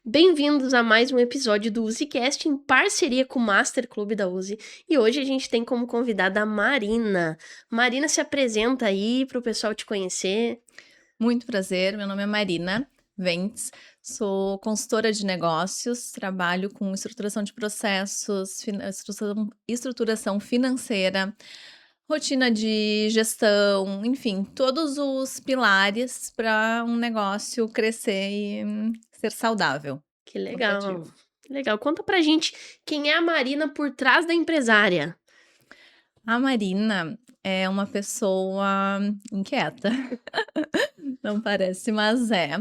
Bem-vindos a mais um episódio do UziCast em parceria com o Master Clube da Uzi. E hoje a gente tem como convidada a Marina. Marina, se apresenta aí para o pessoal te conhecer. Muito prazer, meu nome é Marina Ventes, sou consultora de negócios, trabalho com estruturação de processos, estruturação financeira, rotina de gestão, enfim, todos os pilares para um negócio crescer e ser saudável, Que legal, lucrativo. legal. Conta pra gente quem é a Marina por trás da empresária. A Marina é uma pessoa inquieta. Não parece, mas é.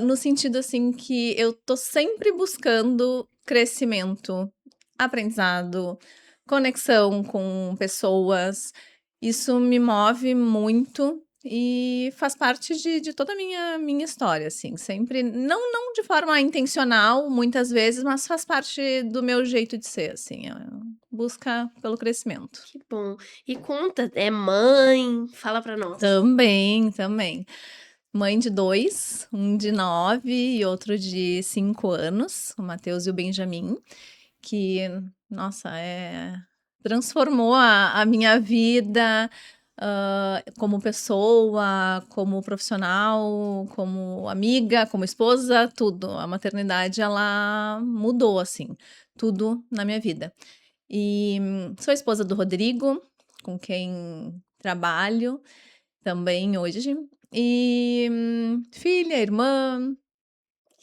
No sentido, assim, que eu tô sempre buscando crescimento, aprendizado, conexão com pessoas. Isso me move muito e faz parte de toda a minha história, assim. Sempre, não de forma intencional, muitas vezes, mas faz parte do meu jeito de ser, assim. Busca pelo crescimento. Que bom. E conta, é mãe? Fala pra nós. Também. Mãe de 2, um de 9 e outro de 5 anos, o Matheus e o Benjamin, que, nossa, transformou a minha vida, como pessoa, como profissional, como amiga, como esposa, tudo. A maternidade, ela mudou, assim, tudo na minha vida. E sou esposa do Rodrigo, com quem trabalho também hoje. E filha, irmã,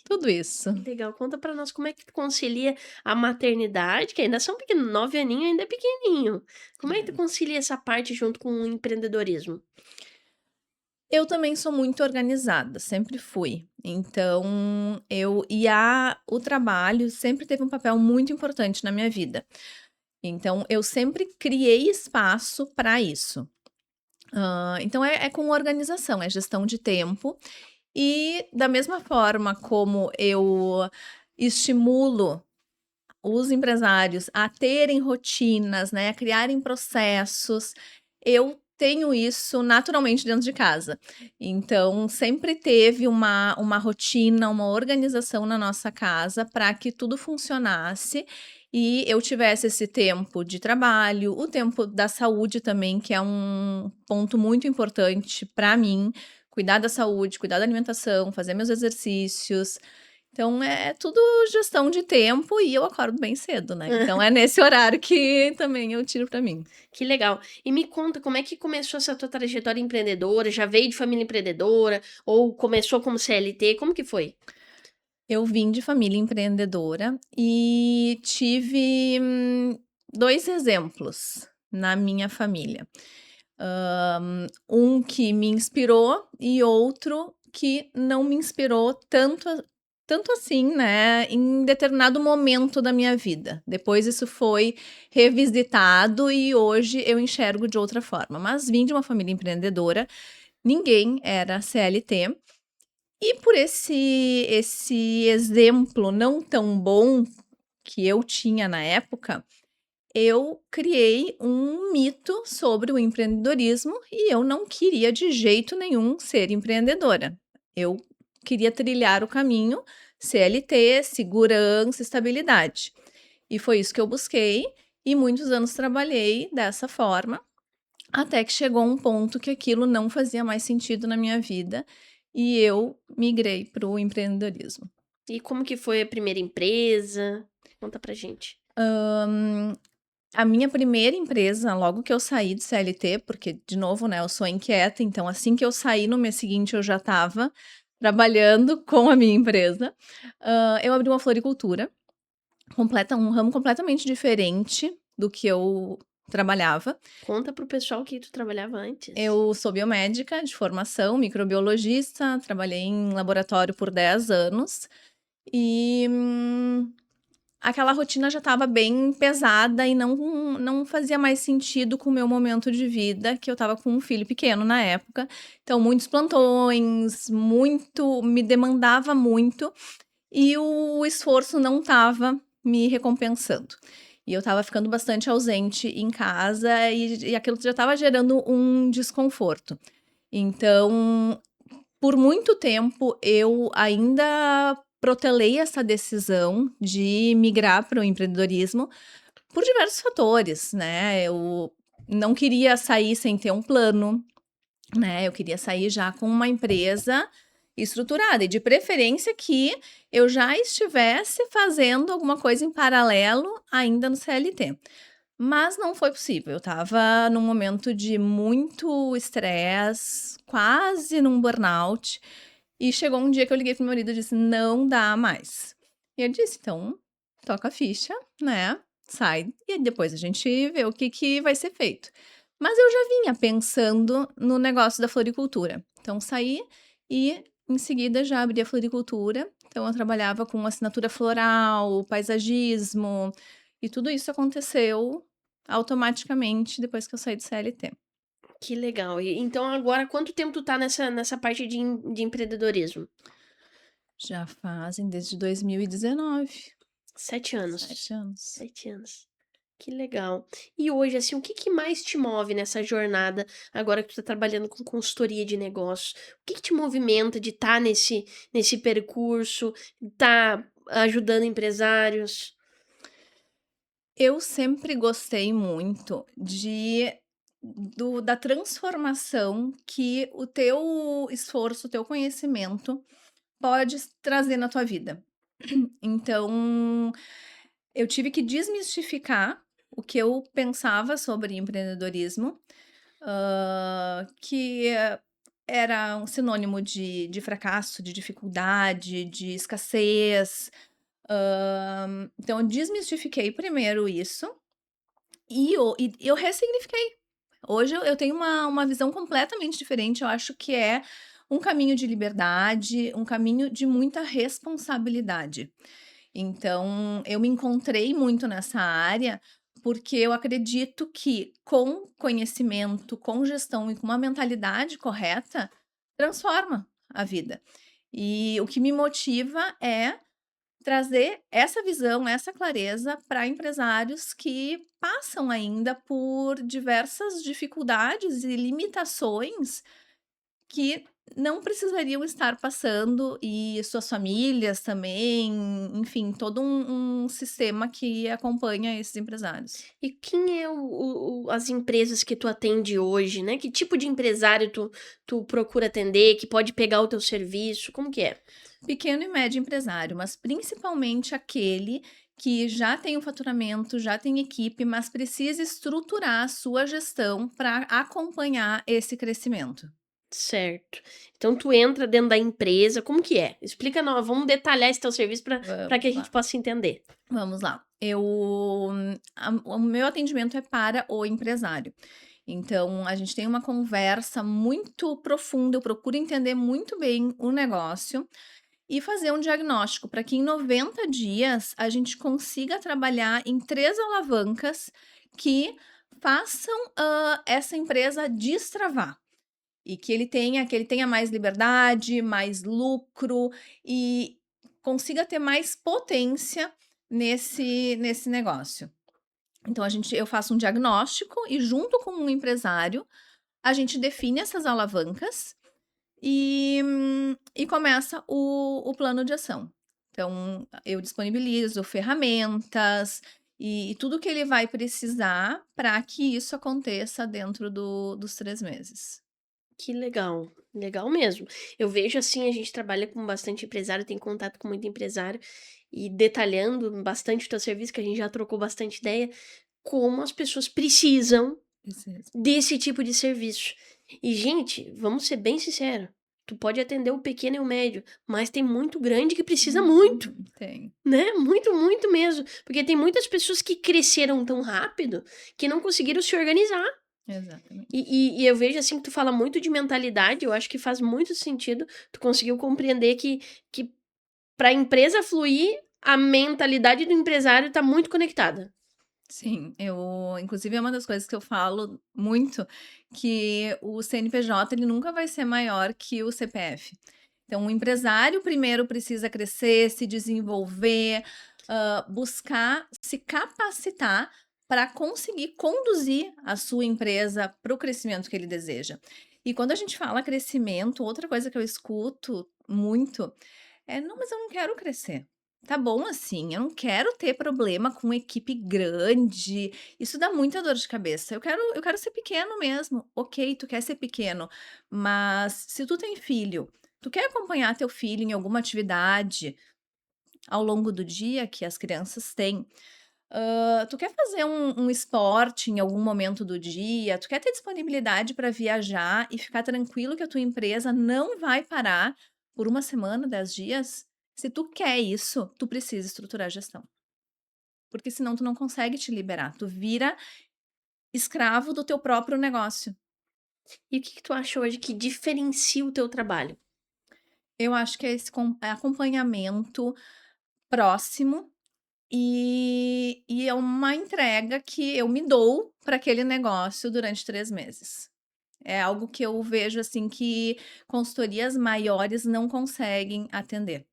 tudo isso. Que legal. Conta pra nós como é que tu concilia a maternidade, que ainda são pequenos, 9 aninhos ainda é pequenininho. Como é que tu concilia essa parte junto com o empreendedorismo? Eu também sou muito organizada, sempre fui. Então, o trabalho sempre teve um papel muito importante na minha vida. Então, eu sempre criei espaço para isso. Então, é com organização, é gestão de tempo. E da mesma forma como eu estimulo os empresários a terem rotinas, né, a criarem processos, eu tenho isso naturalmente dentro de casa. Então, sempre teve uma rotina, uma organização na nossa casa para que tudo funcionasse e eu tivesse esse tempo de trabalho, o tempo da saúde também, que é um ponto muito importante para mim. Cuidar da saúde, cuidar da alimentação, fazer meus exercícios, então é tudo gestão de tempo e eu acordo bem cedo, né, então é nesse horário que também eu tiro pra mim. Que legal. E me conta como é que começou essa tua trajetória empreendedora? Já veio de família empreendedora ou começou como CLT? Como que foi? Eu vim de família empreendedora e tive, 2 exemplos na minha família. Um que me inspirou e outro que não me inspirou tanto assim, né, em determinado momento da minha vida. Depois isso foi revisitado e hoje eu enxergo de outra forma. Mas vim de uma família empreendedora, ninguém era CLT, e por esse exemplo não tão bom que eu tinha na época, eu criei um mito sobre o empreendedorismo e eu não queria de jeito nenhum ser empreendedora. Eu queria trilhar o caminho CLT, segurança, estabilidade. E foi isso que eu busquei e muitos anos trabalhei dessa forma, até que chegou um ponto que aquilo não fazia mais sentido na minha vida e eu migrei para o empreendedorismo. E como que foi a primeira empresa? Conta pra gente. A minha primeira empresa, logo que eu saí do CLT, porque, de novo, né, eu sou inquieta, então assim que eu saí, no mês seguinte eu já estava trabalhando com a minha empresa. Eu abri uma floricultura, um ramo completamente diferente do que eu trabalhava. Conta pro pessoal que tu trabalhava antes. Eu sou biomédica de formação, microbiologista, trabalhei em laboratório por 10 anos e aquela rotina já estava bem pesada e não fazia mais sentido com o meu momento de vida, que eu estava com um filho pequeno na época. Então, muitos plantões, muito me demandava muito, e o esforço não estava me recompensando. E eu estava ficando bastante ausente em casa e aquilo já estava gerando um desconforto. Então, por muito tempo, eu ainda protelei essa decisão de migrar para o empreendedorismo por diversos fatores, né? Eu não queria sair sem ter um plano, né? Eu queria sair já com uma empresa estruturada e de preferência que eu já estivesse fazendo alguma coisa em paralelo ainda no CLT. Mas não foi possível. Eu estava num momento de muito estresse, quase num burnout, e chegou um dia que eu liguei pro meu marido e disse: "Não dá mais". E ele disse: "Então, toca a ficha, né, sai e depois a gente vê o que que vai ser feito". Mas eu já vinha pensando no negócio da floricultura. Então saí e em seguida já abri a floricultura. Então eu trabalhava com assinatura floral, paisagismo, e tudo isso aconteceu automaticamente depois que eu saí do CLT. Que legal. E então agora quanto tempo tu tá nessa parte de empreendedorismo? Já fazem desde 2019, 7 anos. 7 anos. 7 anos. Que legal. E hoje, assim, o que que mais te move nessa jornada, agora que tu tá trabalhando com consultoria de negócios? O que que te movimenta de estar nesse percurso, tá ajudando empresários? Eu sempre gostei muito da transformação que o teu esforço, o teu conhecimento pode trazer na tua vida. Então, eu tive que desmistificar o que eu pensava sobre empreendedorismo, que era um sinônimo de fracasso, de dificuldade, de escassez. Então eu desmistifiquei primeiro isso e eu ressignifiquei. Hoje eu tenho uma visão completamente diferente, eu acho que é um caminho de liberdade, um caminho de muita responsabilidade. Então, eu me encontrei muito nessa área, porque eu acredito que com conhecimento, com gestão e com uma mentalidade correta, transforma a vida. E o que me motiva é trazer essa visão, essa clareza para empresários que passam ainda por diversas dificuldades e limitações que não precisariam estar passando e suas famílias também, enfim, todo um sistema que acompanha esses empresários. E quem é as empresas que tu atende hoje, né? Que tipo de empresário tu procura atender, que pode pegar o teu serviço? Como que é? Pequeno e médio empresário, mas principalmente aquele que já tem o faturamento, já tem equipe, mas precisa estruturar a sua gestão para acompanhar esse crescimento. Certo. Então tu entra dentro da empresa, como que é? Explica nó vamos detalhar esse teu serviço para que a Vamos gente lá. possa entender. Vamos lá. O meu atendimento é para o empresário. Então, a gente tem uma conversa muito profunda. Eu procuro entender muito bem o negócio e fazer um diagnóstico para que em 90 dias a gente consiga trabalhar em três alavancas que façam essa empresa destravar. E que ele tenha mais liberdade, mais lucro e consiga ter mais potência nesse negócio. Então eu faço um diagnóstico e junto com um empresário, a gente define essas alavancas e começa o plano de ação. Então eu disponibilizo ferramentas e tudo que ele vai precisar para que isso aconteça dentro dos 3 meses. Que legal, legal mesmo. Eu vejo assim, a gente trabalha com bastante empresário, tem contato com muito empresário e detalhando bastante o teu serviço, que a gente já trocou bastante ideia, como as pessoas precisam Precisa. desse tipo de serviço. E, gente, vamos ser bem sinceros, tu pode atender o pequeno e o médio, mas tem muito grande que precisa muito, Tem. né? Muito, muito mesmo. Porque tem muitas pessoas que cresceram tão rápido que não conseguiram se organizar. Exatamente. E eu vejo assim que tu fala muito de mentalidade, eu acho que faz muito sentido. Tu conseguiu compreender que para a empresa fluir, a mentalidade do empresário tá muito conectada. Sim, inclusive é uma das coisas que eu falo muito, que o CNPJ ele nunca vai ser maior que o CPF. Então, o empresário primeiro precisa crescer, se desenvolver, buscar se capacitar para conseguir conduzir a sua empresa para o crescimento que ele deseja. E quando a gente fala crescimento, outra coisa que eu escuto muito Não, mas eu não quero crescer. Tá bom assim, eu não quero ter problema com equipe grande, isso dá muita dor de cabeça. Eu quero ser pequeno mesmo. Ok, tu quer ser pequeno, mas se tu tem filho, tu quer acompanhar teu filho em alguma atividade ao longo do dia que as crianças têm, tu quer fazer um esporte em algum momento do dia, tu quer ter disponibilidade para viajar e ficar tranquilo que a tua empresa não vai parar por uma semana, 10 dias? Se tu quer isso, tu precisa estruturar a gestão, porque senão tu não consegue te liberar, tu vira escravo do teu próprio negócio. E o que que tu acha hoje que diferencia o teu trabalho? Eu acho que é esse acompanhamento próximo e é uma entrega que eu me dou para aquele negócio durante 3 meses. É algo que eu vejo, assim, que consultorias maiores não conseguem atender.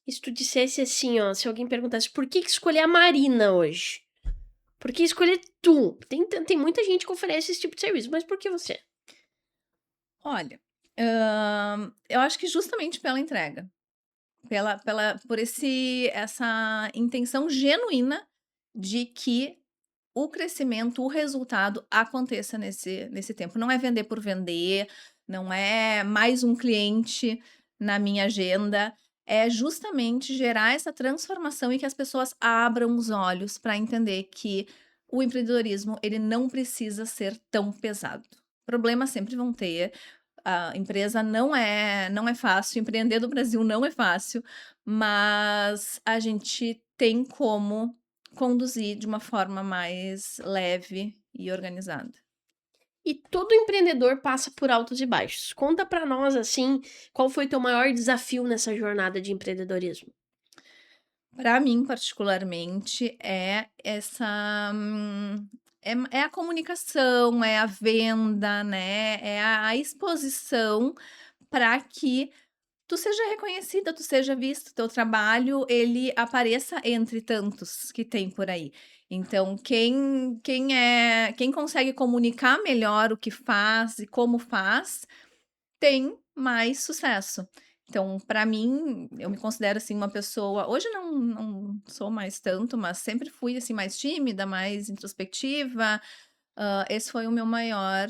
E se tu dissesse assim, ó, se alguém perguntasse: "Por que que escolher a Marina hoje? Por que escolher tu?" Tem muita gente que oferece esse tipo de serviço, mas por que você? Olha, eu acho que justamente pela entrega, por essa intenção genuína de que o crescimento, o resultado aconteça nesse tempo. Não é vender por vender, não é mais um cliente na minha agenda, é justamente gerar essa transformação e que as pessoas abram os olhos para entender que o empreendedorismo, ele não precisa ser tão pesado. Problemas sempre vão ter, a empresa não é fácil, empreender no Brasil não é fácil, mas a gente tem como conduzir de uma forma mais leve e organizada. E todo empreendedor passa por altos e baixos. Conta pra nós, assim, qual foi teu maior desafio nessa jornada de empreendedorismo? Para mim, particularmente, é essa, é a comunicação, é a venda, né, é a exposição para que tu seja reconhecida, tu seja visto, teu trabalho ele apareça entre tantos que tem por aí. Então quem consegue comunicar melhor o que faz e como faz, tem mais sucesso. Então, para mim, eu me considero, assim, uma pessoa hoje não sou mais tanto, mas sempre fui, assim, mais tímida, mais introspectiva. Esse foi o meu maior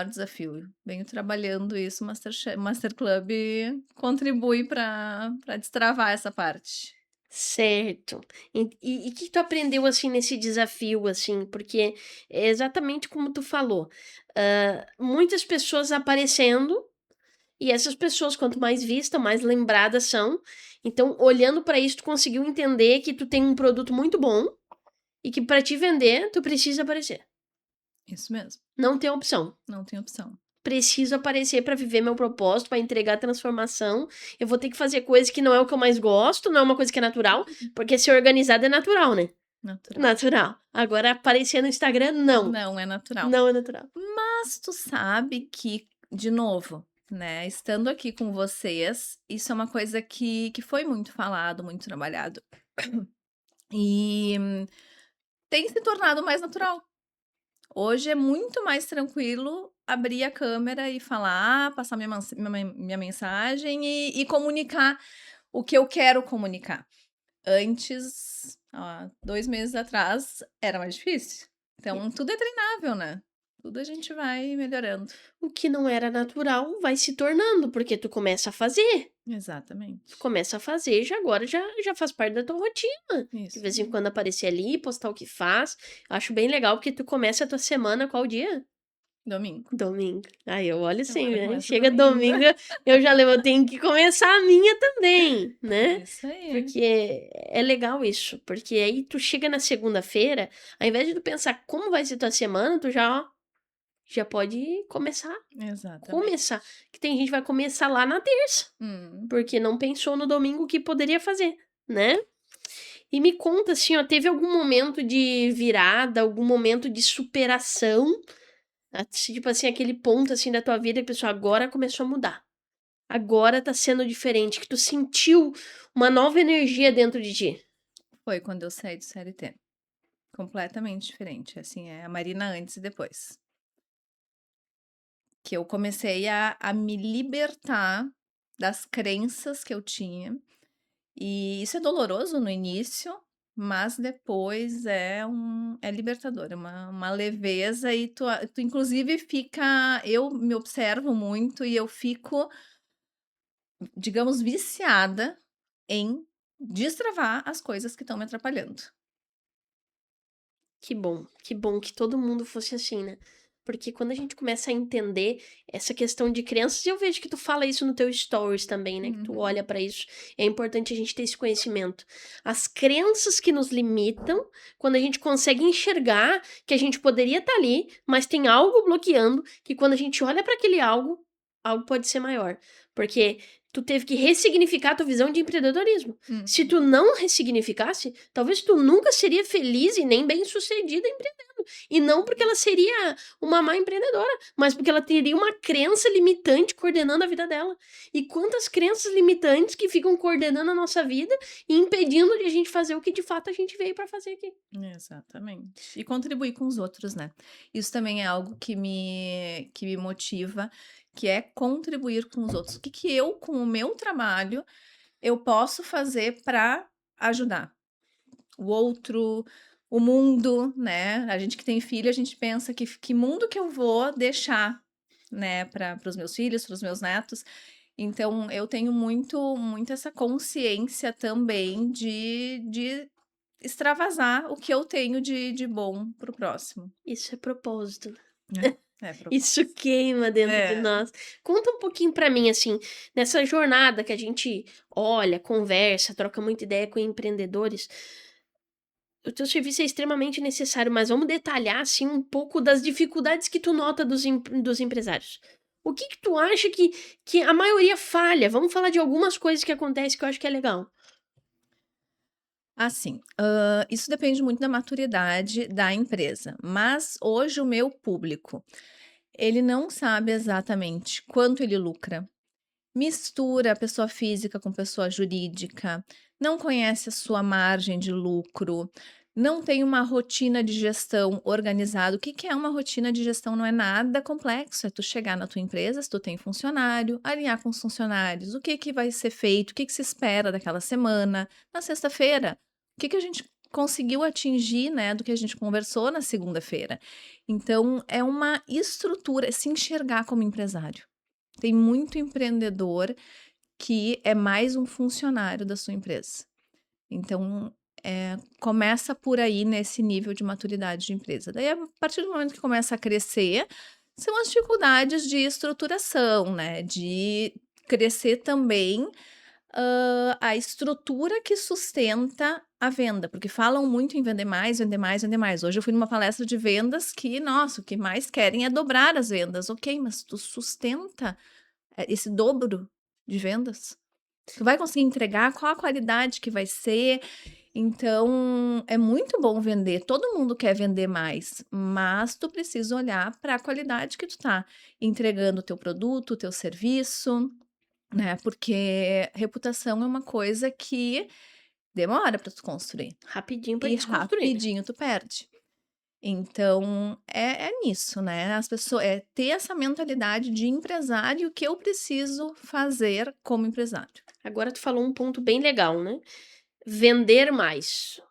desafio. Venho trabalhando isso, Master Club contribui para destravar essa parte. Certo. E que tu aprendeu, assim, nesse desafio, assim? Porque é exatamente como tu falou, muitas pessoas aparecendo, e essas pessoas quanto mais vista, mais lembradas são. Então, olhando pra isso, tu conseguiu entender que tu tem um produto muito bom, e que pra te vender, tu precisa aparecer. Isso mesmo, Não tem opção. não tem opção. Preciso aparecer para viver meu propósito, para entregar a transformação. Eu vou ter que fazer coisas que não é o que eu mais gosto, não é uma coisa que é natural, porque ser organizado é natural, né? Natural. Natural. Agora aparecer no Instagram, não. Não é natural. Não é natural. Mas tu sabe que, de novo, né, estando aqui com vocês, isso é uma coisa que foi muito falado, muito trabalhado. E tem se tornado mais natural. Hoje é muito mais tranquilo abrir a câmera e falar, passar minha mensagem e comunicar o que eu quero comunicar. Antes, há 2 meses atrás, era mais difícil. Então tudo é treinável, né. Tudo a gente vai melhorando. O que não era natural vai se tornando, porque tu começa a fazer. Tu Exatamente. começa a fazer, já agora já faz parte da tua rotina. De Isso vez em aí. quando aparecer ali, postar o que faz. Acho bem legal, porque tu começa a tua semana qual dia? Domingo. Domingo. Aí eu olho assim, Agora né, começa chega domingo. domingo, eu já lembro, eu tenho que começar a minha também, né. Isso aí. Porque é legal isso, porque aí tu chega na segunda-feira, ao invés de tu pensar como vai ser tua semana, tu já, ó, já pode começar. Começar. Exatamente. Que tem gente que vai começar lá na terça, Hum. porque não pensou no domingo o que poderia fazer, né. E me conta assim, ó, teve algum momento de virada, algum momento de superação, tipo assim, aquele ponto, assim, da tua vida que a pessoa agora começou a mudar. Agora tá sendo diferente, que tu sentiu uma nova energia dentro de ti. Foi quando eu saí do CLT. Completamente diferente, assim, é a Marina antes e depois. Que eu comecei a me libertar das crenças que eu tinha, e isso é doloroso no início, mas depois é libertador, é uma leveza e tu inclusive fica eu me observo muito e eu fico, digamos, viciada em destravar as coisas que estão me atrapalhando. Que bom que todo mundo fosse assim, né. Porque quando a gente começa a entender essa questão de crianças e eu vejo que tu fala isso no teu stories também, né, que tu Uhum. olha pra isso, é importante a gente ter esse conhecimento. As crenças que nos limitam, quando a gente consegue enxergar que a gente poderia estar ali, mas tem algo bloqueando, que quando a gente olha pra aquele algo, algo pode ser maior. Porque tu teve que ressignificar a tua visão de empreendedorismo. Se Uhum. tu não ressignificasse, talvez tu nunca seria feliz e nem bem-sucedida empreendendo. E não porque ela seria uma má empreendedora, mas porque ela teria uma crença limitante coordenando a vida dela. E quantas crenças limitantes que ficam coordenando a nossa vida e impedindo de a gente fazer o que de fato a gente veio para fazer aqui. Exatamente. E contribuir com os outros, né. Isso também é algo que me motiva, que é contribuir com os outros. O que que eu, com o meu trabalho, eu posso fazer para ajudar o outro, o mundo, né. A gente que tem filho, a gente pensa que mundo que eu vou deixar, né, para os meus filhos, para os meus netos. Então eu tenho muito essa consciência também de extravasar o que eu tenho de bom para o próximo. Isso é propósito, né? É, propósito. Isso queima dentro de É. nós. Conta um pouquinho pra mim, assim, nessa jornada que a gente olha, conversa, troca muita ideia com empreendedores, o teu serviço é extremamente necessário, mas vamos detalhar, assim, um pouco das dificuldades que tu nota dos empresários. O que que tu acha que a maioria falha? Vamos falar de algumas coisas que acontecem que eu acho que é legal. Assim, isso depende muito da maturidade da empresa, mas hoje o meu público, ele não sabe exatamente quanto ele lucra, mistura pessoa física com pessoa jurídica, não conhece a sua margem de lucro, não tem uma rotina de gestão organizada. O que que é uma rotina de gestão? Não é nada complexo, é tu chegar na tua empresa, se tu tem funcionário, alinhar com os funcionários, o que que vai ser feito, o que que se espera daquela semana. Na sexta-feira, o que que a gente conseguiu atingir, né, do que a gente conversou na segunda-feira. Então, é uma estrutura, é se enxergar como empresário. Tem muito empreendedor que é mais um funcionário da sua empresa. Então, começa por aí nesse nível de maturidade de empresa. Daí, a partir do momento que começa a crescer, são as dificuldades de estruturação, né? De crescer também a estrutura que sustenta a venda, porque falam muito em vender mais, vender mais, vender mais. Hoje eu fui numa palestra de vendas que, nossa, o que mais querem é dobrar as vendas. Ok, mas tu sustenta esse dobro de vendas? Tu vai conseguir entregar? Qual a qualidade que vai ser? Então, é muito bom vender, todo mundo quer vender mais, mas tu precisa olhar para a qualidade que tu tá entregando o teu produto, o teu serviço, né, porque reputação é uma coisa que demora para tu construir Rapidinho pra e desconstruir, né? rapidinho tu perde. Então, é nisso, né, as pessoas ter essa mentalidade de empresário, o que eu preciso fazer como empresário. Agora tu falou um ponto bem legal, né? Vender mais.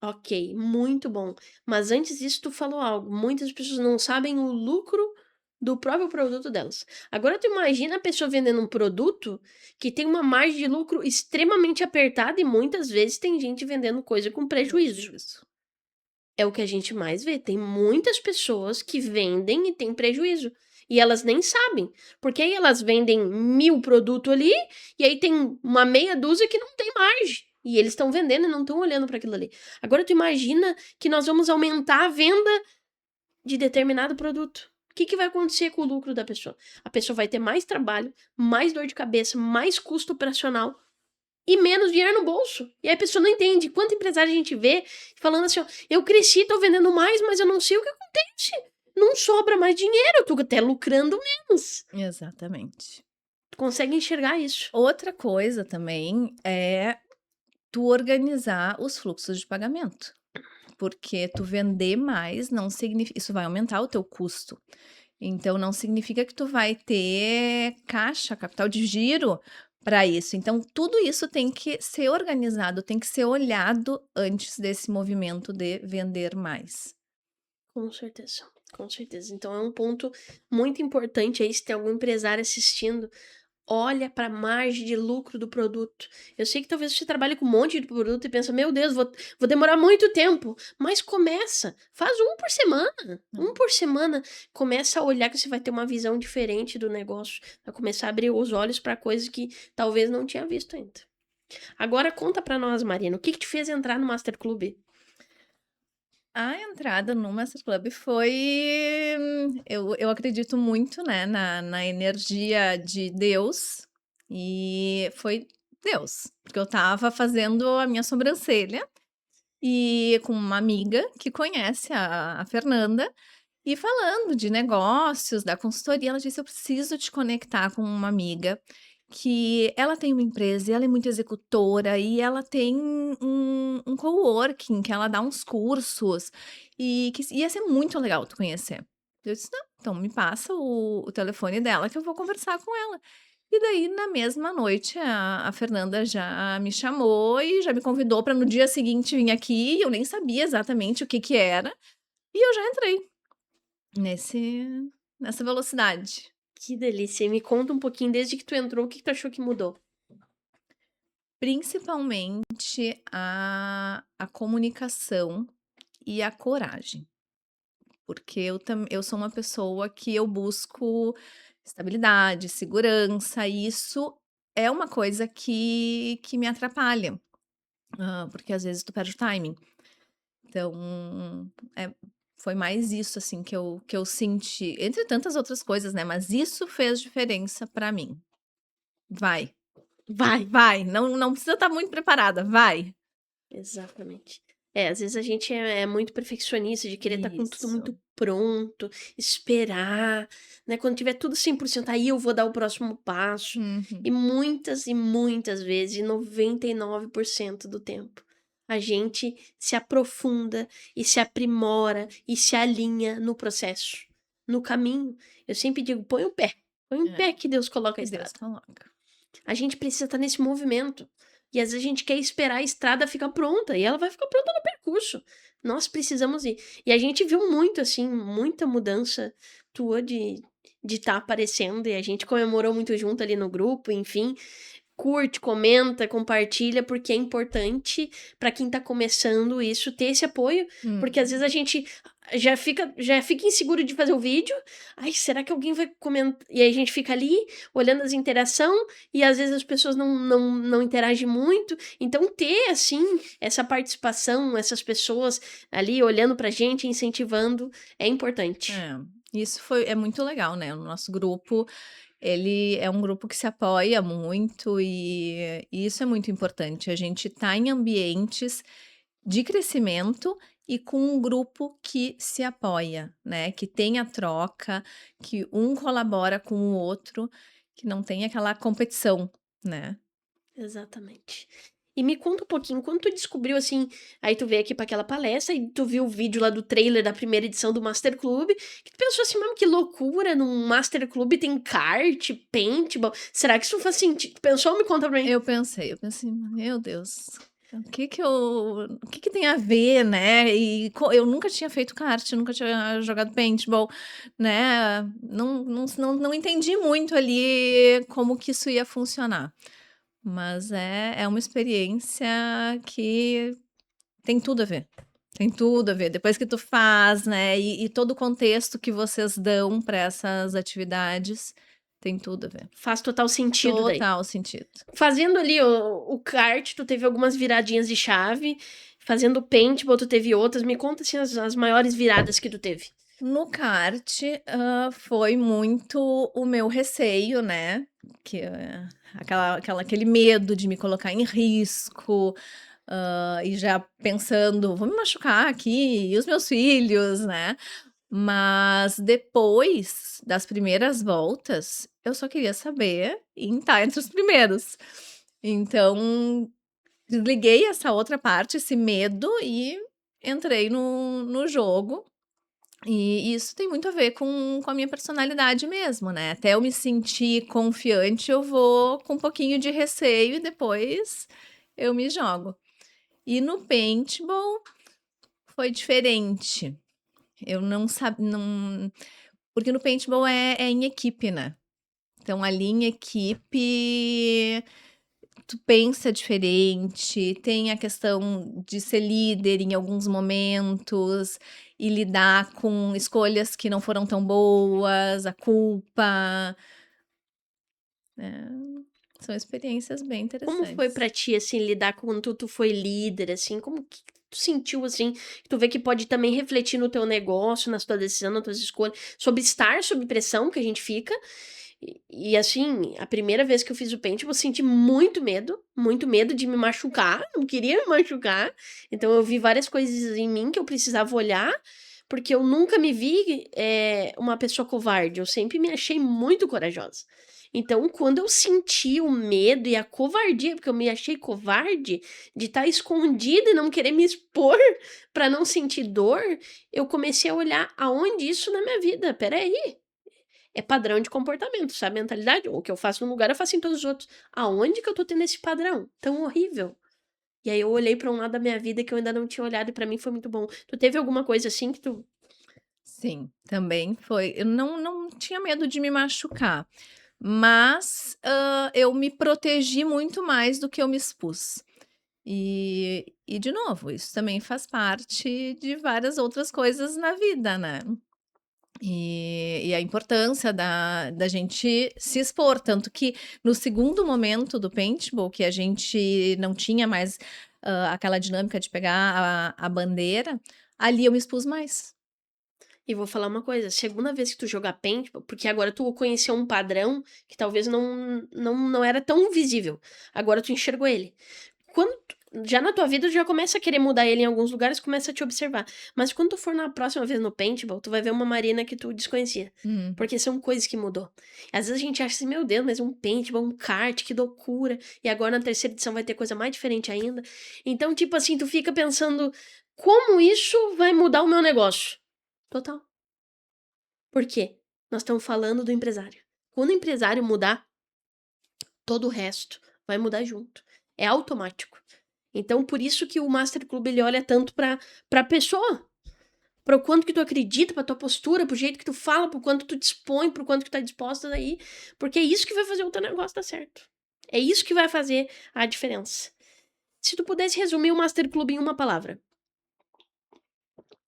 Ok, muito bom. Mas antes disso, tu falou algo. Muitas pessoas não sabem o lucro do próprio produto delas. Agora, tu imagina a pessoa vendendo um produto que tem uma margem de lucro extremamente apertada e muitas vezes tem gente vendendo coisa com prejuízo. Prejuízo. É o que a gente mais vê. Tem muitas pessoas que vendem e têm prejuízo. E elas nem sabem. Porque aí elas vendem 1000 produtos ali, e aí tem uma meia dúzia que não tem margem. E eles estão vendendo e não estão olhando para aquilo ali. Agora tu imagina que nós vamos aumentar a venda de determinado produto. O que, que vai acontecer com o lucro da pessoa? A pessoa vai ter mais trabalho, mais dor de cabeça, mais custo operacional e menos dinheiro no bolso. E aí a pessoa não entende. Quanto empresário a gente vê falando assim, ó, eu cresci, tô vendendo mais, mas eu não sei o que acontece. Não sobra mais dinheiro, eu tô até lucrando menos. Exatamente. Tu consegue enxergar isso. Outra coisa também é tu organizar os fluxos de pagamento, porque tu vender mais não significa isso vai aumentar o teu custo. Então não significa que tu vai ter caixa, capital de giro para isso. Então, tudo isso tem que ser organizado, tem que ser olhado antes desse movimento de vender mais. Com certeza, com certeza. Então é um ponto muito importante aí, se tem algum empresário assistindo, olha para a margem de lucro do produto. Eu sei que talvez você trabalhe com um monte de produto e pensa: "Meu Deus, vou demorar muito tempo", mas começa, faz um por semana, um Hum. por semana, começa a olhar que você vai ter uma visão diferente do negócio, vai começar a abrir os olhos para coisas que talvez não tinha visto ainda. Agora conta para nós, Marina, o que que te fez entrar no Master Club? A entrada no Master Club foi eu acredito muito, né, na energia de Deus, e foi Deus, porque eu estava fazendo a minha sobrancelha, e com uma amiga que conhece a Fernanda, e falando de negócios, da consultoria, ela disse: "Eu preciso te conectar com uma amiga que ela tem uma empresa e ela é muito executora e ela tem um coworking que ela dá uns cursos e que ia ser muito legal tu conhecer". Eu disse: "Não, então me passa o telefone dela que eu vou conversar com ela". E daí, na mesma noite, a Fernanda já me chamou e já me convidou para no dia seguinte vir aqui, e eu nem sabia exatamente o que que era, e eu já entrei. Nesse nessa velocidade. Que delícia, e me conta um pouquinho desde que tu entrou, o que que tu achou que mudou? Principalmente a comunicação e a coragem, porque eu sou uma pessoa que eu busco estabilidade, segurança, e isso é uma coisa que me atrapalha, porque às vezes tu perde o timing. Então, foi mais isso, assim, que eu senti, entre tantas outras coisas, né, mas isso fez diferença pra mim. Vai. Vai! Vai, não precisa estar muito preparada, vai. Exatamente. É, às vezes a gente é muito perfeccionista de querer estar com tudo Isso. muito pronto, esperar, né, quando tiver tudo 100% aí eu vou dar o próximo passo. Uhum. E muitas vezes, 99% do tempo, a gente se aprofunda e se aprimora e se alinha no processo, no caminho. Eu sempre digo: põe o É, pé que Deus coloca a que Deus estrada". coloca. A gente precisa estar nesse movimento. E às vezes a gente quer esperar a estrada ficar pronta, e ela vai ficar pronta no percurso. Nós precisamos ir. E a gente viu muito, assim, muita mudança tua de estar aparecendo, e a gente comemorou muito junto ali no grupo, enfim. Curte, comenta, compartilha, porque é importante para quem tá começando isso ter esse apoio, porque às Uhum. vezes a gente já fica inseguro de fazer o vídeo. "Ai, será que alguém vai comentar?" E aí a gente fica ali olhando as interação e às vezes as pessoas não interagem muito. Então ter, assim, essa participação, essas pessoas ali olhando pra gente, incentivando, é importante. É, isso é muito legal, né, o nosso grupo, ele é um grupo que se apoia muito e isso é muito importante, a gente tá em ambientes de crescimento e com um grupo que se apoia, né, que tem a troca, que um colabora com o outro, que não tem aquela competição, né. Exatamente. E me conta um pouquinho, quando tu descobriu, assim, aí tu veio aqui pra aquela palestra e tu viu o vídeo lá do trailer da primeira edição do Master Club, que tu pensou assim: "Mano, que loucura, num Master Club tem kart, paintball, será que isso faz sentido?" Tu pensou? Me conta pra mim. Eu pensei: "Meu Deus, o que que tem a ver, né?" E eu nunca tinha feito kart, nunca tinha jogado paintball, né, não entendi muito ali como que isso ia funcionar. Mas é uma experiência que tem tudo a ver, tem tudo a ver. Depois que tu faz, né, e todo o contexto que vocês dão para essas atividades, tem tudo a ver. Faz total sentido daí. Total sentido. Fazendo ali o kart, tu teve algumas viradinhas de chave, fazendo paintball tu teve outras, me conta, assim, as maiores viradas que tu teve. No kart, foi muito o meu receio, né, que aquele medo de me colocar em risco, e já pensando: "Vou me machucar aqui, e os meus filhos", né. Mas depois das primeiras voltas, eu só queria saber em estar entre os primeiros. Então, desliguei essa outra parte, esse medo, e entrei no jogo. E isso tem muito a ver com a minha personalidade mesmo, né. Até eu me sentir confiante, eu vou com um pouquinho de receio e depois eu me jogo. E no paintball foi diferente. Eu não porque no paintball é em equipe, né. Então ali em equipe, tu pensa diferente, tem a questão de ser líder em alguns momentos e lidar com escolhas que não foram tão boas, a culpa, né. São experiências bem Como foi interessantes. pra ti, assim, lidar com quando tu foi líder, assim, como que tu sentiu, assim, que tu vê que pode também refletir no teu negócio, na tua decisão, nas tuas escolhas, sobre estar sob pressão que a gente fica, assim, a primeira vez que eu fiz o pente, eu senti muito medo de me machucar, não queria me machucar, então eu vi várias coisas em mim que eu precisava olhar, porque eu nunca me vi, uma pessoa covarde, eu sempre me achei muito corajosa. Então, quando eu senti o medo e a covardia, porque eu me achei covarde de estar escondida e não querer me expor para não sentir dor, eu comecei a olhar aonde isso na minha vida. Espera aí, é padrão de comportamento, sabe, mentalidade? O que eu faço num lugar, eu faço em todos os outros. Aonde que eu tô tendo esse padrão tão horrível? E aí eu olhei pra um lado da minha vida que eu ainda não tinha olhado e pra mim foi muito bom. Tu teve alguma coisa assim que tu Sim, também foi. Eu não tinha medo de me machucar, mas, eu me protegi muito mais do que eu me expus. E de novo, isso também faz parte de várias outras coisas na vida, né. E a importância da gente se expor, tanto que no segundo momento do paintball, que a gente não tinha mais, aquela dinâmica de pegar a bandeira, ali eu me expus mais. e vou falar uma coisa, segunda vez que tu jogar paintball, porque agora tu conheceu um padrão que talvez não era tão visível, agora tu enxergou ele. Quando já na tua vida, tu já começa a querer mudar ele em alguns lugares, começa a te observar. Mas quando tu for na próxima vez no paintball, tu vai ver uma Marina que tu desconhecia. Uhum. Porque são coisas que mudou. Às vezes a gente acha assim, meu Deus, mas um paintball, um kart, que loucura. E agora na terceira edição vai ter coisa mais diferente ainda. Então, tipo assim, tu fica pensando, como isso vai mudar o meu negócio? Total. Por quê? Nós estamos falando do empresário. Quando o empresário mudar, todo o resto vai mudar junto. É automático. Então, por isso que o Master Club ele olha tanto pra pessoa, para o quanto que tu acredita, pra tua postura, pro jeito que tu fala, pro quanto tu dispõe, pro quanto que tu tá disposta daí, porque é isso que vai fazer o teu negócio dar certo. É isso que vai fazer a diferença. Se tu pudesse resumir o Master Club em uma palavra,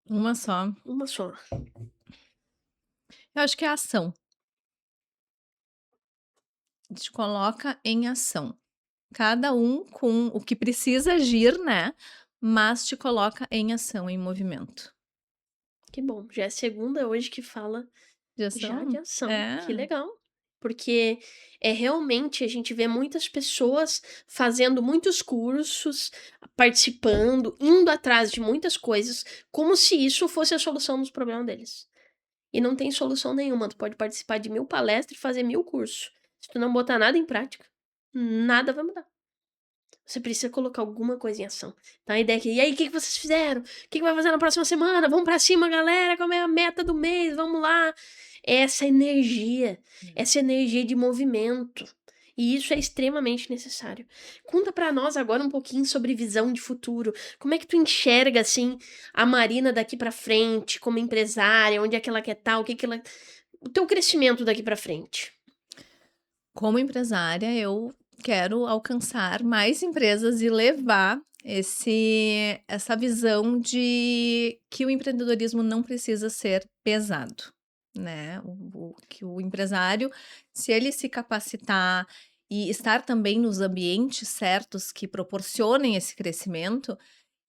Uma só. uma só. Eu acho que é ação. Te coloca em ação. Cada um com o que precisa agir, né, mas te coloca em ação, em movimento. Que bom, já é a segunda hoje que fala De já de ação? ação, que É. legal. Porque é realmente a gente vê muitas pessoas fazendo muitos cursos, participando, indo atrás de muitas coisas, como se isso fosse a solução dos problemas deles. E não tem solução nenhuma. Tu pode participar de 1000 palestras e fazer 1000 cursos. Se tu não botar nada em prática, nada vai mudar. Você precisa colocar alguma coisa em ação. Então a ideia é que, e aí, o que que vocês fizeram? O que que vai fazer na próxima semana? Vamos pra cima, galera! Qual é a meta do mês? Vamos lá! Essa energia de movimento. E isso é extremamente necessário. Conta pra nós agora um pouquinho sobre visão de futuro. Como é que tu enxerga, assim, a Marina daqui pra frente, como empresária? Onde é que ela quer estar? O que que ela... O teu crescimento daqui pra frente. Como empresária, eu quero alcançar mais empresas e levar essa visão de que o empreendedorismo não precisa ser pesado, né. Que o empresário, se ele se capacitar e estar também nos ambientes certos que proporcionem esse crescimento,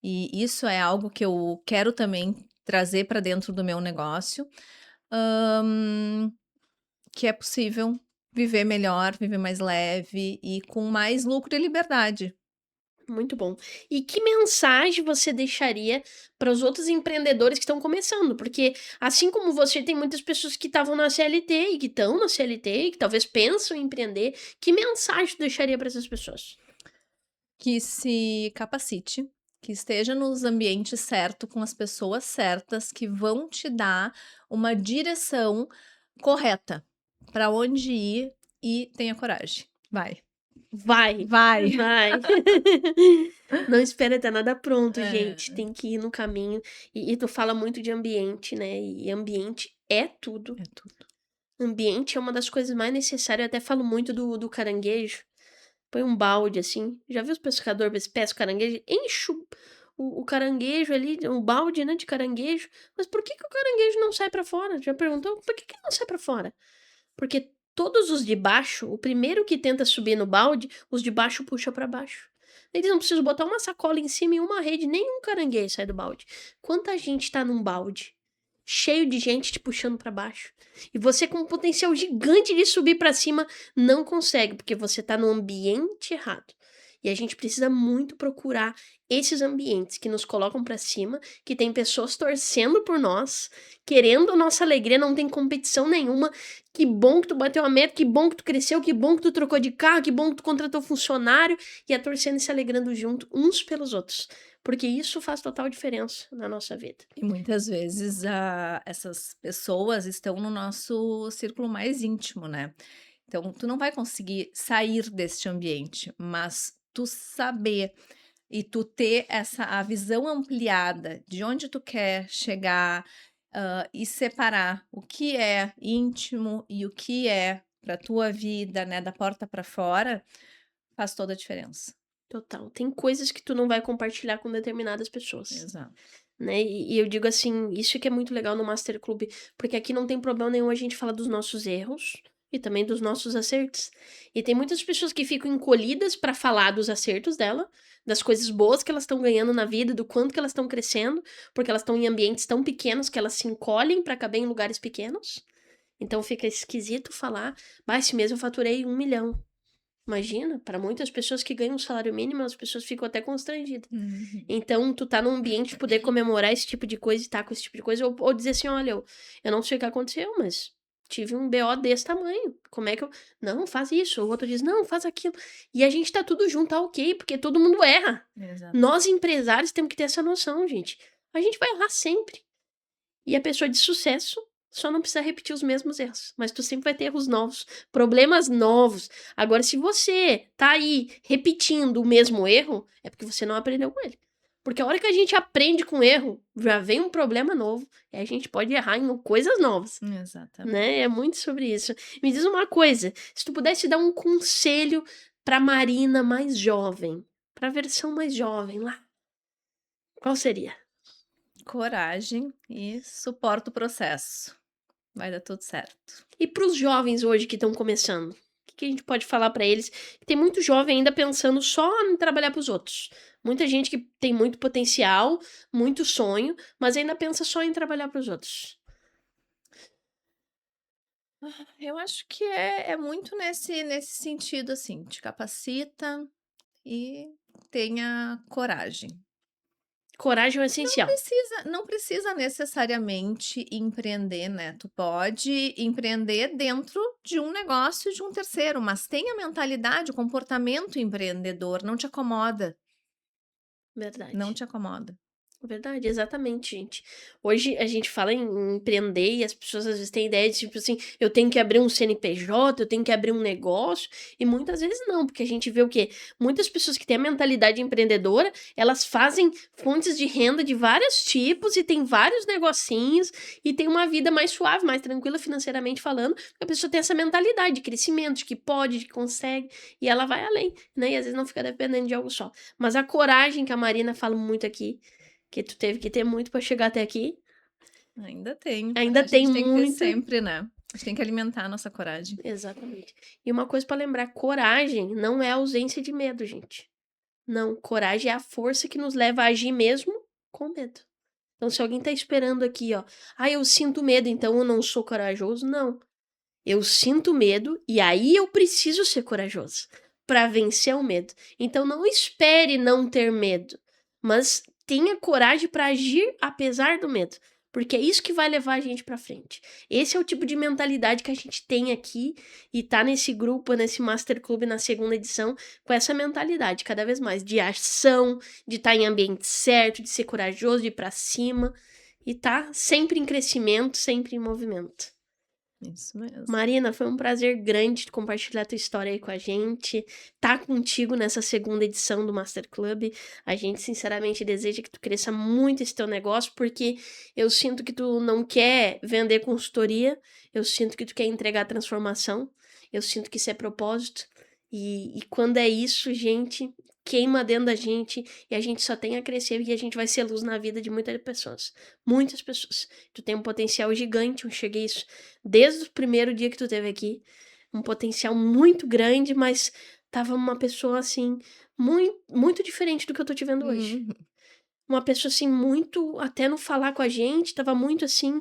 e isso é algo que eu quero também trazer para dentro do meu negócio, hã que é possível viver melhor, viver mais leve e com mais lucro e liberdade. Muito bom. E que mensagem você deixaria para os outros empreendedores que estão começando? Porque, assim como você, tem muitas pessoas que estavam na CLT e que estão na CLT e que talvez pensam em empreender. Que mensagem tu deixaria para essas pessoas? Que se capacite, que que esteja nos ambientes certo, com as pessoas certas, que vão te dar uma direção correta para onde ir e tenha coragem. Vai. Vai, Vai. vai. Não espera ter nada pronto, gente, É, tem que ir no caminho. E tu fala muito de ambiente, né, e ambiente é tudo. é tudo. Ambiente é uma das coisas mais necessárias, eu até falo muito do caranguejo. Põe um balde, assim, já viu os pescadores pescam caranguejo? Enche o caranguejo ali, um balde, né, de caranguejo. Mas por que que o caranguejo não sai pra fora? Já perguntou? Por que que não sai pra fora? Porque todos os de baixo, o primeiro que tenta subir no balde, os de baixo puxa pra baixo. Eles não precisam botar uma sacola em cima e uma rede, nenhum caranguejo sai do balde. Quanta gente tá num balde? Cheio de gente te puxando pra baixo. E você com um potencial gigante de subir pra cima não consegue, porque você tá no ambiente errado. E a gente precisa muito procurar esses ambientes que nos colocam pra cima, que tem pessoas torcendo por nós, querendo a nossa alegria, não tem competição nenhuma. Que bom que tu bateu a meta, que bom que tu cresceu, que bom que tu trocou de carro, que bom que tu contratou funcionário e a torcendo e se alegrando junto uns pelos outros. Porque isso faz total diferença na nossa vida. E muitas vezes essas pessoas estão no nosso círculo mais íntimo, né? Então, tu não vai conseguir sair deste ambiente, mas tu saber e tu ter a visão ampliada de onde tu quer chegar, e separar o que é íntimo e o que é para tua vida, né, da porta para fora, faz toda a diferença. Total. Tem coisas que tu não vai compartilhar com determinadas pessoas, Exato. né? E eu digo assim, isso que é muito legal no Master Club, porque aqui não tem problema nenhum a gente falar dos nossos erros e também dos nossos acertos. E tem muitas pessoas que ficam encolhidas pra falar dos acertos dela, das coisas boas que elas estão ganhando na vida, do quanto que elas estão crescendo, porque elas estão em ambientes tão pequenos que elas se encolhem pra caber em lugares pequenos. Então fica esquisito falar, bah, esse mês eu faturei 1 milhão. Imagina, para muitas pessoas que ganham um salário mínimo, as pessoas ficam até constrangidas. Uhum. Então, tu tá num ambiente de poder comemorar esse tipo de coisa e tá com esse tipo de coisa, ou dizer assim, olha, eu não sei o que aconteceu, mas tive um BO desse tamanho. Como é que eu. Não, faz isso. O outro diz, não, faz aquilo. E a gente tá tudo junto, tá ok, porque todo mundo erra. Exato. Nós, empresários, temos que ter essa noção, gente. A gente vai errar sempre. E a pessoa de sucesso só não precisa repetir os mesmos erros, mas tu sempre vai ter erros novos, problemas novos. Agora, se você tá aí repetindo o mesmo erro, é porque você não aprendeu com ele. Porque a hora que a gente aprende com erro, já vem um problema novo, e a gente pode errar em coisas novas, Exatamente. né? É muito sobre isso. Me diz uma coisa, se tu pudesse dar um conselho pra Marina mais jovem, pra versão mais jovem lá, qual seria? Coragem e suporta o processo. Vai dar tudo certo. E para os jovens hoje que estão começando? O que que a gente pode falar para eles? Tem muito jovem ainda pensando só em trabalhar para os outros. Muita gente que tem muito potencial, muito sonho, mas ainda pensa só em trabalhar para os outros. Eu acho que é muito nesse sentido, assim, te capacita e tenha coragem. Coragem é o essencial. Não precisa necessariamente empreender, né, tu pode empreender dentro de um negócio de um terceiro, mas tenha a mentalidade, o comportamento empreendedor, não te acomoda, não Verdade. te acomoda. Verdade, exatamente, gente. Hoje a gente fala em empreender e as pessoas às vezes têm ideia de tipo assim, eu tenho que abrir um CNPJ, eu tenho que abrir um negócio, e muitas vezes não, porque a gente vê o quê? Muitas pessoas que têm a mentalidade empreendedora, elas fazem fontes de renda de vários tipos e tem vários negocinhos e tem uma vida mais suave, mais tranquila financeiramente falando, porque a pessoa tem essa mentalidade de crescimento, de que pode, de que consegue, e ela vai além, né? E às vezes não fica dependendo de algo só. Mas a coragem que a Marina fala muito aqui, que tu teve que ter muito pra chegar até aqui. Ainda tenho. Ainda A tem gente tem que ter muito. sempre, né, a gente tem que alimentar a nossa coragem. Exatamente. E uma coisa pra lembrar, coragem não é ausência de medo, gente. Não, coragem é a força que nos leva a agir mesmo com medo. Então, se alguém tá esperando aqui, ó, eu sinto medo, então eu não sou corajoso, não. Eu sinto medo e aí eu preciso ser corajoso pra vencer o medo. Então, não espere não ter medo, mas tenha coragem pra agir apesar do medo. porque é isso que vai levar a gente pra frente. Esse é o tipo de mentalidade que a gente tem aqui e tá nesse grupo, nesse Master Club na segunda edição, com essa mentalidade cada vez mais de ação, de estar em ambiente certo, de ser corajoso, de ir pra cima e tá sempre em crescimento, sempre em movimento. Isso mesmo. Marina, foi um prazer grande compartilhar tua história aí com a gente, tá contigo nessa segunda edição do Master Club. A gente sinceramente deseja que tu cresça muito esse teu negócio, porque eu sinto que tu não quer vender consultoria, eu sinto que tu quer entregar transformação, eu sinto que isso é propósito. E quando é isso, gente, queima dentro da gente e a gente só tem a crescer e a gente vai ser luz na vida de muitas pessoas. Muitas pessoas. Tu tem um potencial gigante, eu enxerguei isso desde o primeiro dia que tu esteve aqui, um potencial muito grande, mas tava uma pessoa, assim, muito diferente do que eu tô te vendo hoje. Uhum. Uma pessoa, assim, muito até no falar com a gente, tava muito, assim,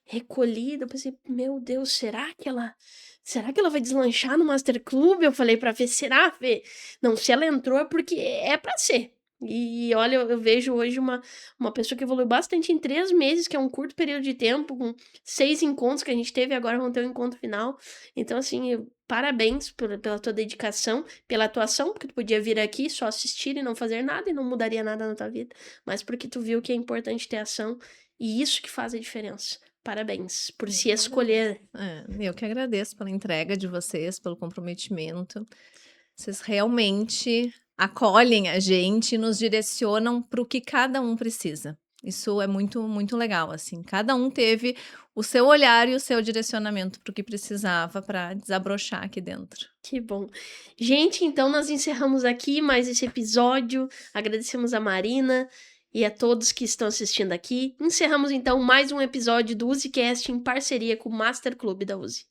recolhida. Eu pensei: "Meu Deus, será que ela vai deslanchar no Master Club?" Eu falei pra Fê: "Será, Fê?" Não, se ela entrou é porque é pra ser. E olha, eu vejo hoje uma pessoa que evoluiu bastante em 3 meses, que é um curto período de tempo, com 6 encontros que a gente teve, agora vamos ter o encontro final. Então, assim, parabéns pela tua dedicação, pela atuação, porque tu podia vir aqui só assistir e não fazer nada, e não mudaria nada na tua vida, mas porque tu viu que é importante ter ação, e isso que faz a diferença. Parabéns por Eu se que agradeço. escolher. Eu que agradeço pela entrega de vocês, pelo comprometimento. Vocês realmente acolhem a gente e nos direcionam para o que cada um precisa. Isso é muito, muito legal, assim. Cada um teve o seu olhar e o seu direcionamento para o que precisava para desabrochar aqui dentro. Que bom. Gente, então nós encerramos aqui mais esse episódio. Agradecemos a Marina e a todos que estão assistindo aqui. Encerramos então mais um episódio do UziCast em parceria com o Master Club da Uzi.